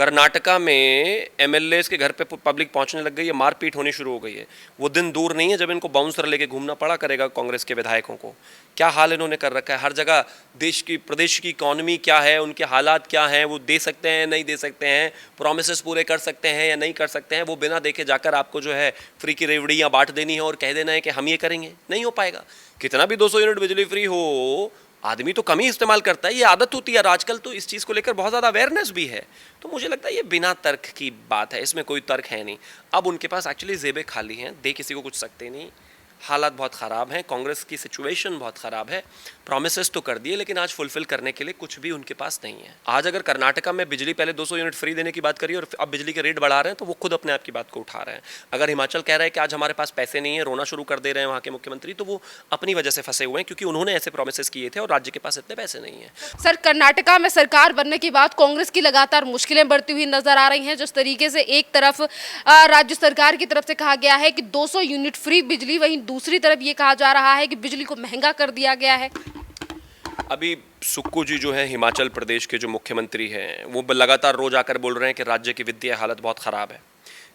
कर्नाटका में एमएलएस के घर पे पब्लिक पहुंचने लग गई है, मारपीट होनी शुरू हो गई है। वो दिन दूर नहीं है जब इनको बाउंसर लेके घूमना पड़ा करेगा कांग्रेस के विधायकों को। क्या हाल इन्होंने कर रखा है, हर जगह देश की प्रदेश की इकॉनमी क्या है, उनके हालात क्या हैं, वो दे सकते हैं नहीं दे सकते हैं, प्रोमिसेस पूरे कर सकते हैं या नहीं कर सकते हैं, वो बिना देखे जाकर आपको जो है फ्री की रेवड़ियाँ बांट देनी है और कह देना है कि हम ये करेंगे। नहीं हो पाएगा। कितना भी 200 यूनिट बिजली फ्री हो, आदमी तो कम ही इस्तेमाल करता है, ये आदत होती है। और आजकल तो इस चीज़ को लेकर बहुत ज़्यादा अवेयरनेस भी है। तो मुझे लगता है ये बिना तर्क की बात है, इसमें कोई तर्क है नहीं। अब उनके पास एक्चुअली जेबें खाली हैं, दे किसी को कुछ सकते नहीं। हालात बहुत ख़राब हैं, कांग्रेस की सिचुएशन बहुत ख़राब है। प्रोमिसेस तो कर दिए लेकिन आज फुलफिल करने के लिए कुछ भी उनके पास नहीं है। आज अगर कर्नाटका में बिजली पहले 200 यूनिट फ्री देने की बात करिए और अब बिजली के रेट बढ़ा रहे हैं तो वो खुद अपने आप की बात को उठा रहे हैं। अगर हिमाचल कह रहा है कि आज हमारे पास पैसे नहीं है, रोना शुरू कर दे रहे हैं वहाँ के मुख्यमंत्री, तो वो अपनी वजह से फंसे हुए हैं क्योंकि उन्होंने ऐसे प्रोमिसेस किए थे और राज्य के पास इतने पैसे नहीं है। सर, कर्नाटका में सरकार बनने के बाद कांग्रेस की लगातार मुश्किलें बढ़ती हुई नजर आ रही हैं। जिस तरीके से एक तरफ राज्य सरकार की तरफ से कहा गया है कि 200 यूनिट फ्री बिजली, वहीं दूसरी तरफ ये कहा जा रहा है कि बिजली को महंगा कर दिया गया है। अभी सुक्कू जी जो है हिमाचल प्रदेश के जो मुख्यमंत्री हैं, वो लगातार रोज आकर बोल रहे हैं कि राज्य की वित्तीय हालत बहुत ख़राब है।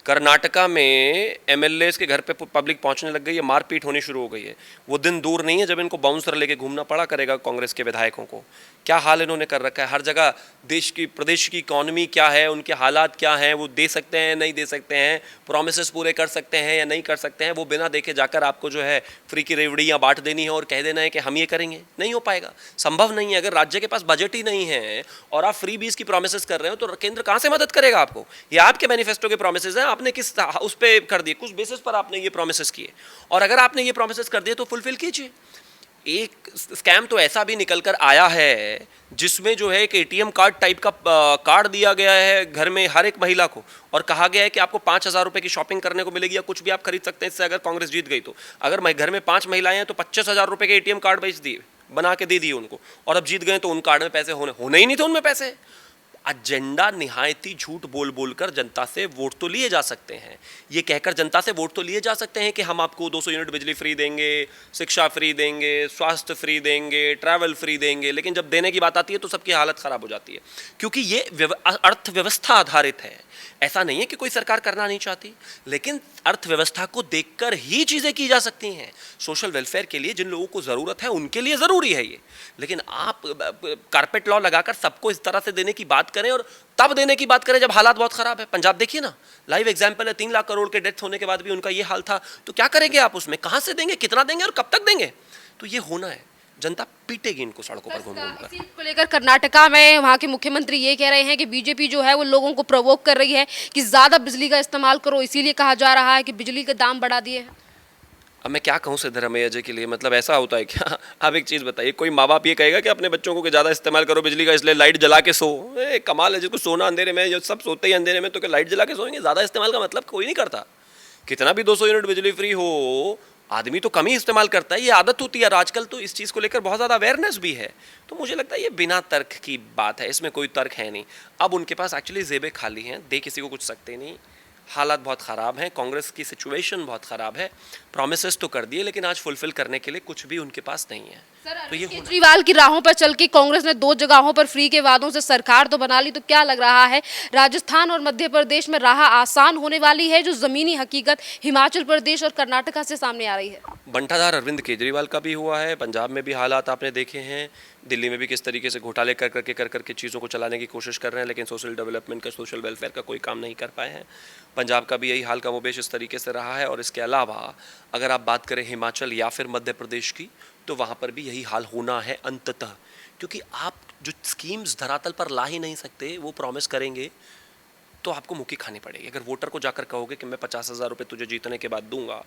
कर्नाटका में एमएलएस के घर पे पब्लिक पहुंचने लग गई है, मारपीट होनी शुरू हो गई है। वो दिन दूर नहीं है जब इनको बाउंसर लेके घूमना पड़ा करेगा कांग्रेस के विधायकों को। क्या हाल इन्होंने कर रखा है, हर जगह देश की प्रदेश की इकॉनमी क्या है, उनके हालात क्या हैं, वो दे सकते हैं नहीं दे सकते हैं, प्रोमिसेस पूरे कर सकते हैं या नहीं कर सकते हैं, वो बिना देखे जाकर आपको जो है फ्री की रेवड़ियाँ बांट देनी है और कह देना है कि हम ये करेंगे। नहीं हो पाएगा, संभव नहीं है। अगर राज्य के पास बजट ही नहीं है और आप फ्री बीज की प्रोमिसेस कर रहे हो तो केंद्र कहाँ से मदद करेगा आपको। ये आपके मैनिफेस्टो के प्रोमिसेस हैं, आपने किस उस पे कर दिए, कुछ बेसिस पर आपने ये प्रोमिसेस किए, और अगर आपने ये प्रोमिसेस कर दिए तो फुलफिल कीजिए। एक स्कैम तो ऐसा भी निकल कर आया है जिसमें जो है एक एटीएम कार्ड टाइप का कार्ड दिया गया है घर में हर एक महिला को, और कहा गया है कि आपको 5,000 रुपये की शॉपिंग करने को मिलेगी या कुछ भी आप खरीद सकते हैं इससे, अगर कांग्रेस जीत गई तो। अगर घर में 5 महिलाएं हैं तो 25,000 रुपये के एटीएम कार्ड बेच दिए, बना के दे दिए उनको, और अब जीत गए तो उन कार्ड में पैसे होने ही नहीं थे, उनमें पैसे। एजेंडा निहायती झूठ बोल बोलकर जनता से वोट तो लिए जा सकते हैं, ये कहकर जनता से वोट तो लिए जा सकते हैं कि हम आपको 200 यूनिट बिजली फ्री देंगे, शिक्षा फ्री देंगे, स्वास्थ्य फ्री देंगे, ट्रैवल फ्री देंगे, लेकिन जब देने की बात आती है तो सबकी हालत ख़राब हो जाती है। क्योंकि ये अर्थव्यवस्था आधारित है। ऐसा नहीं है कि कोई सरकार करना नहीं चाहती, लेकिन अर्थव्यवस्था को देखकर ही चीज़ें की जा सकती हैं। सोशल वेलफेयर के लिए जिन लोगों को ज़रूरत है उनके लिए ज़रूरी है ये, लेकिन आप कारपेट लॉ लगाकर सबको इस तरह से देने की बात करें और तब देने की बात करें जब हालात बहुत ख़राब है। पंजाब देखिए ना, लाइव एग्जाम्पल है। 3 लाख करोड़ के डेथ होने के बाद भी उनका ये हाल था, तो क्या करेंगे आप उसमें, कहाँ से देंगे, कितना देंगे और कब तक देंगे। तो ये होना है, जनता पीटेगी इनको सड़कों पर घूम घूम कर। इसी को लेकर कर्नाटका में वहाँ के मुख्यमंत्री ये कह रहे हैं कि बीजेपी जो है वो लोगों को प्रोवोक कर रही है कि ज़्यादा बिजली का इस्तेमाल करो, इसीलिए कहा जा रहा है कि बिजली के दाम बढ़ा दिए हैं। अब मैं क्या कहूँ सिद्धरामैया जी के लिए, मतलब ऐसा होता है क्या। आप एक चीज़ बताइए, कोई माँ बाप ये कहेगा कि अपने बच्चों को कि ज़्यादा इस्तेमाल करो बिजली का इसलिए लाइट जला के सो। कमाल है, जिसको सोना अंधेरे में, जो सब सोते ही अंधेरे में, तो क्या लाइट जला के सोएंगे। ज़्यादा इस्तेमाल का मतलब कोई नहीं करता। कितना भी 200 यूनिट बिजली फ्री हो, आदमी तो कम ही इस्तेमाल करता है, ये आदत होती है। और आजकल तो इस चीज़ को लेकर बहुत ज़्यादा अवेयरनेस भी है। तो मुझे लगता है ये बिना तर्क की बात है, इसमें कोई तर्क है नहीं। अब उनके पास एक्चुअली जेबें खाली हैं, दे किसी को कुछ सकते नहीं। हालात बहुत ख़राब हैं, कांग्रेस की सिचुएशन बहुत ख़राब है। प्रोमिसेस तो कर दिए लेकिन आज फुलफिल करने के लिए कुछ भी उनके पास नहीं है। तो ये केजरीवाल की राहों पर चल के कांग्रेस ने 2 जगहों पर फ्री के वादों से सरकार तो बना ली, तो क्या लग रहा है राजस्थान और मध्य प्रदेश में राह आसान होने वाली है, जो जमीनी हकीकत हिमाचल प्रदेश और कर्नाटका से सामने आ रही है। बंटाधार अरविंद केजरीवाल का भी हुआ है, पंजाब में भी हालात आपने देखे हैं, दिल्ली में भी किस तरीके से घोटाले कर करके चीज़ों को चलाने की कोशिश कर रहे हैं, लेकिन सोशल डेवलपमेंट का, सोशल वेलफेयर का कोई काम नहीं कर पाए हैं। पंजाब का भी यही हाल कमोबेश इस तरीके से रहा है। और इसके अलावा अगर आप बात करें हिमाचल या फिर मध्य प्रदेश की, तो वहाँ पर भी यही हाल होना है अंततः। क्योंकि आप जो स्कीम्स धरातल पर ला ही नहीं सकते, वो प्रॉमिस करेंगे तो आपको मुक्की खानी पड़ेगी। अगर वोटर को जाकर कहोगे कि मैं 50,000 रुपये तुझे जीतने के बाद दूंगा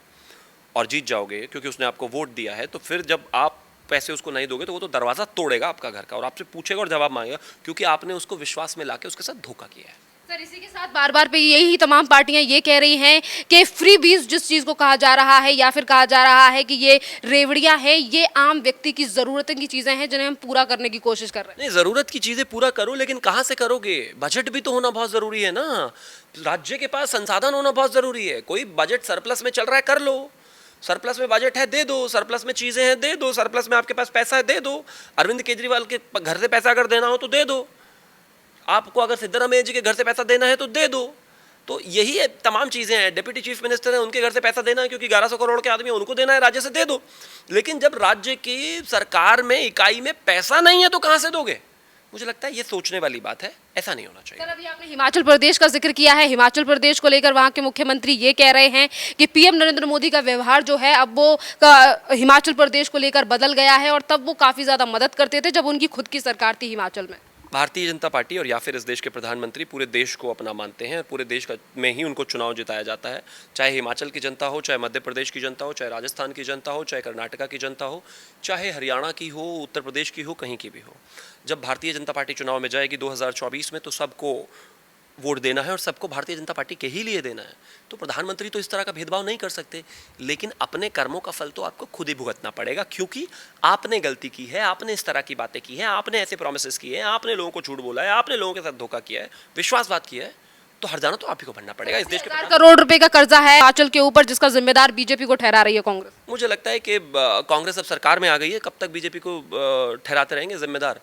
और जीत जाओगे क्योंकि उसने आपको वोट दिया है, तो फिर जब आप पैसे उसको नहीं दोगे तो वो तो दरवाज़ा तोड़ेगा आपका घर का और आपसे पूछेगा और जवाब मांगेगा, क्योंकि आपने उसको विश्वास में लाके उसके साथ धोखा किया है। सर, इसी के साथ बार बार पे यही तमाम पार्टियां ये कह रही हैं कि फ्री बीज जिस चीज़ को कहा जा रहा है या फिर कहा जा रहा है कि ये रेवड़ियां हैं, ये आम व्यक्ति की ज़रूरत की चीज़ें हैं जिन्हें हम पूरा करने की कोशिश कर रहे हैं। नहीं, ज़रूरत की चीज़ें पूरा करो, लेकिन कहाँ से करोगे। बजट भी तो होना बहुत ज़रूरी है ना। राज्य के पास संसाधन होना बहुत ज़रूरी है। कोई बजट सरप्लस में चल रहा है, कर लो। सरप्लस में बजट है, दे दो। सरप्लस में चीज़ें हैं, दे दो। सरप्लस में आपके पास पैसा है, दे दो। अरविंद केजरीवाल के घर से पैसा अगर देना हो तो दे दो। आपको अगर सिद्धरामैया जी के घर से पैसा देना है तो दे दो। तो यही है, तमाम चीज़ें हैं। डिप्टी चीफ मिनिस्टर है, उनके घर से पैसा देना है क्योंकि 1100 करोड़ के आदमी हैं, उनको देना है, राज्य से दे दो। लेकिन जब राज्य की सरकार में, इकाई में पैसा नहीं है तो कहाँ से दोगे? मुझे लगता है ये सोचने वाली बात है, ऐसा नहीं होना चाहिए। सर, अभी आपने हिमाचल प्रदेश का जिक्र किया है। हिमाचल प्रदेश को लेकर वहां के मुख्यमंत्री ये कह रहे हैं कि पीएम नरेंद्र मोदी का व्यवहार जो है अब वो हिमाचल प्रदेश को लेकर बदल गया है, और तब वो काफी ज्यादा मदद करते थे जब उनकी खुद की सरकार थी हिमाचल में। भारतीय जनता पार्टी और या फिर इस देश के प्रधानमंत्री पूरे देश को अपना मानते हैं, पूरे देश का में ही उनको चुनाव जिताया जाता है। चाहे हिमाचल की जनता हो, चाहे मध्य प्रदेश की जनता हो, चाहे राजस्थान की जनता हो, चाहे कर्नाटका की जनता हो, चाहे हरियाणा की हो, उत्तर प्रदेश की हो, कहीं की भी हो। जब भारतीय जनता पार्टी चुनाव में जाएगी 2024 में, तो सबको वोट देना है और सबको भारतीय जनता पार्टी के ही लिए देना है। तो प्रधानमंत्री तो इस तरह का भेदभाव नहीं कर सकते, लेकिन अपने कर्मों का फल तो आपको खुद ही भुगतना पड़ेगा, क्योंकि आपने गलती की है, आपने इस तरह की बातें की हैं, आपने ऐसे प्रोमिसेस किए हैं, आपने लोगों को झूठ बोला है, आपने लोगों के साथ धोखा किया है, विश्वासघात किया है, तो हर जाना तो आप ही को भरना पड़ेगा। इस देश के 1000 करोड़ रुपए का कर्जा है हिमाचल के ऊपर, जिसका जिम्मेदार बीजेपी को ठहरा रही है कांग्रेस। मुझे लगता है कि कांग्रेस अब सरकार में आ गई है, कब तक बीजेपी को ठहराते रहेंगे जिम्मेदार?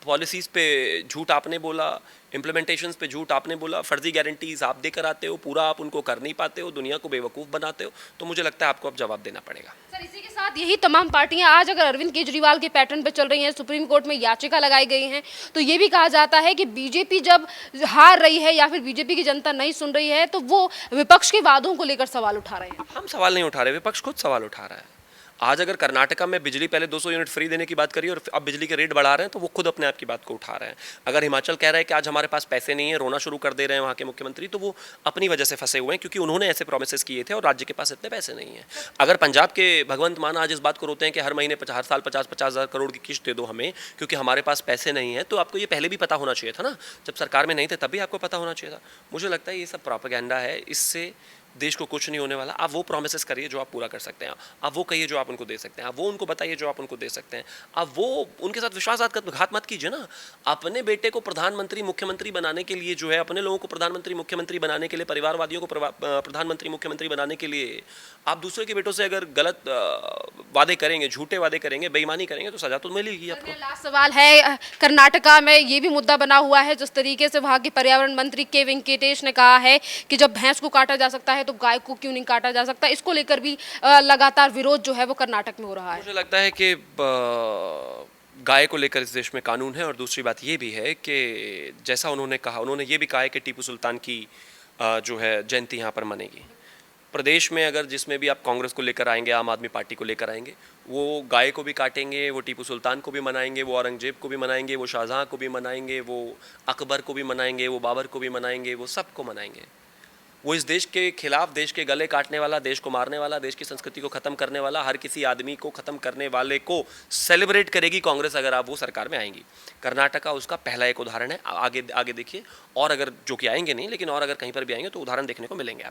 पॉलिसीज़ पे झूठ आपने बोला, इम्प्लीमेंटेशंस पे झूठ आपने बोला, फर्जी गारंटीज आप देकर आते हो, पूरा आप उनको कर नहीं पाते हो, दुनिया को बेवकूफ़ बनाते हो, तो मुझे लगता है आपको अब जवाब देना पड़ेगा। सर, इसी के साथ यही तमाम पार्टियां आज अगर अरविंद केजरीवाल के पैटर्न पे चल रही हैं, सुप्रीम कोर्ट में याचिका लगाई गई हैं, तो ये भी कहा जाता है कि बीजेपी जब हार रही है या फिर बीजेपी की जनता नहीं सुन रही है, तो वो विपक्ष के वादों को लेकर सवाल उठा रहे हैं। हम सवाल नहीं उठा रहे, विपक्ष खुद सवाल उठा रहा है। आज अगर कर्नाटका में बिजली पहले 200 यूनिट फ्री देने की बात करी और अब बिजली के रेट बढ़ा रहे हैं, तो वो खुद अपने आप की बात को उठा रहे हैं। अगर हिमाचल कह रहा है कि आज हमारे पास पैसे नहीं है, रोना शुरू कर दे रहे हैं वहाँ के मुख्यमंत्री, तो वो अपनी वजह से फंसे हुए हैं, क्योंकि उन्होंने ऐसे प्रोमिसेस किए थे और राज्य के पास इतने पैसे नहीं हैं। अगर पंजाब के भगवंत मान आज इस बात को रोते हैं कि हर महीने हर साल 50-50 हज़ार करोड़ की किस्त दे दो हमें, क्योंकि हमारे पास पैसे नहीं है, तो आपको ये पहले भी पता होना चाहिए था ना। जब सरकार में नहीं थे तभी आपको पता होना चाहिए था। मुझे लगता है ये सब प्रोपेगेंडा है, इससे देश को कुछ नहीं होने वाला। आप वो प्रोमिसेस करिए जो आप पूरा कर सकते हैं, आप वो कहिए जो आप उनको दे सकते हैं, आप वो उनको बताइए जो आप उनको दे सकते हैं, आप वो उनके साथ विश्वासघात मत कीजिए ना। अपने बेटे को प्रधानमंत्री मुख्यमंत्री बनाने के लिए जो है, अपने लोगों को प्रधानमंत्री मुख्यमंत्री बनाने के लिए, परिवारवादियों को प्रधानमंत्री मुख्यमंत्री बनाने के लिए आप दूसरे के बेटों से अगर गलत वादे करेंगे, झूठे वादे करेंगे, बेईमानी करेंगे, तो सजा तो मिलेगी आपको। लास्ट सवाल है, कर्नाटका में ये भी मुद्दा बना हुआ है, जिस तरीके से वहाँ के पर्यावरण मंत्री के वेंकटेश ने कहा है कि जब भैंस को काटा जा सकता है तो गाय को क्यों नहीं काटा जा सकता। इसको लेकर भी लगातार विरोध जो है वो कर्नाटक में हो रहा है। मुझे लगता है कि गाय को लेकर इस देश में कानून है, और दूसरी बात ये भी है कि जैसा उन्होंने कहा, उन्होंने ये भी कहा है कि टीपू सुल्तान की जो है जयंती यहाँ पर मनेगी। प्रदेश में अगर जिसमें भी आप कांग्रेस को लेकर आएंगे, आम आदमी पार्टी को लेकर आएंगे, वो गाय को भी काटेंगे, वो टीपू सुल्तान को भी मनाएंगे, वो औरंगजेब को भी मनाएंगे, वो शाहजहाँ को भी मनाएंगे, वो अकबर को भी मनाएंगे, वो बाबर को भी मनाएंगे, वो सबको मनाएंगे। वो इस देश के खिलाफ, देश के गले काटने वाला, देश को मारने वाला, देश की संस्कृति को ख़त्म करने वाला, हर किसी आदमी को ख़त्म करने वाले को सेलिब्रेट करेगी कांग्रेस, अगर आप वो सरकार में आएंगी। कर्नाटका उसका पहला एक उदाहरण है। आगे आगे देखिए, और अगर जो कि आएंगे नहीं, लेकिन और अगर कहीं पर भी आएंगे तो उदाहरण देखने को मिलेंगे आप।